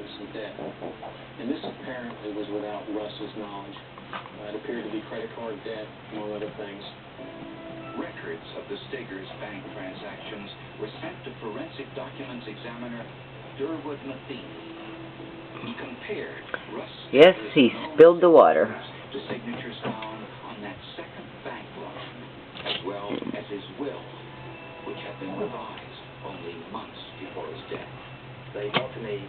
into some debt. And this apparently was without Russ's knowledge. It appeared to be credit card debt, among other things. Records of the Stegers bank transactions were sent to forensic documents examiner Durwood Matheny. He compared Russ Yes, he spilled the water. to signatures found on that second bank loan, as well as his will, which had been revised only months before his death. They brought to me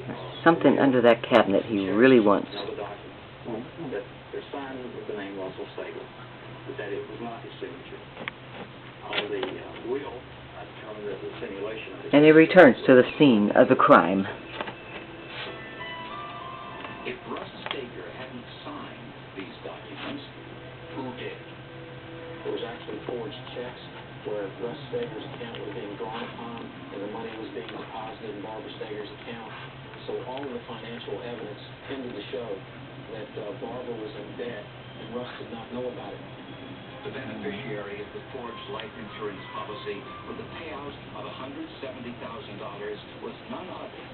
Something under that cabinet he really wants. another document that they're signed with the name Russell Steger, but that it was not his signature. On the will, I determined that the simulation of And he returns to the scene of the crime. If Russ Steger hadn't signed these documents, who did? There was actually forged checks where Russ Steger's account was being drawn upon and the money was being deposited in Barbara Steger's account. So all of the financial evidence tended to show that Barbara was in debt and Russ did not know about it. The beneficiary of the forged life insurance policy with a payout of $170,000 was none other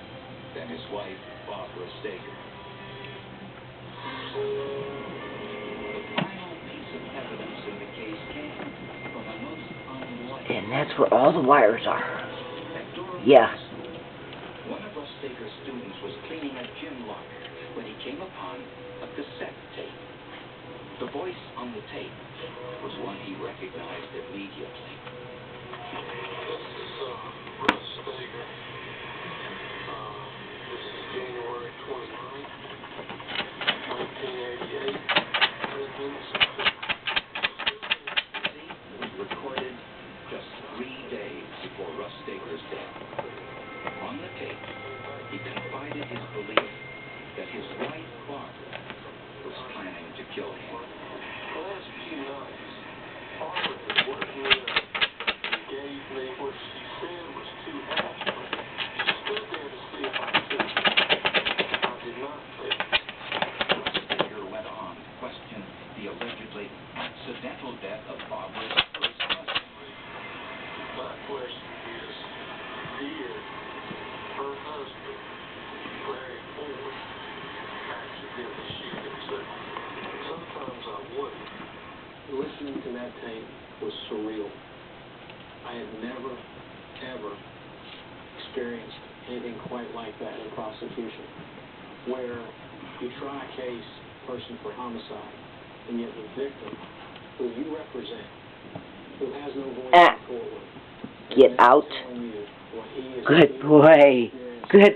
than his wife, Barbara Steger. The final piece of evidence in the case came from a most unlikely... And that's where all the wires are. At Durham Yeah. High School, one of Russ Steger's students was cleaning a gym locker when he came upon a cassette tape. The voice on the tape was one he recognized immediately. This is Russ Steger. This is January 29th, 1988. Was recorded just 3 days before Russ Steger's death. On the tape, he confided his belief that his wife, Barbara, was planning to kill him. The last few nights, Barbara had worked me up and gave me what she said was 2 aspirin. She stood there to see if I took it. I did not take it. Steger went on to question the allegedly accidental death of Barbara's first husband. My question is, did her husband, Larry Ford, accidentally shoot himself? Sometimes I wonder. Listening to that tape was surreal. I had never, ever experienced anything quite like that in prosecution, where you try a case, person for homicide, and yet the victim, who you represent, who has no voice in the courtroom, Get is now out. telling you what he is Good boy. Good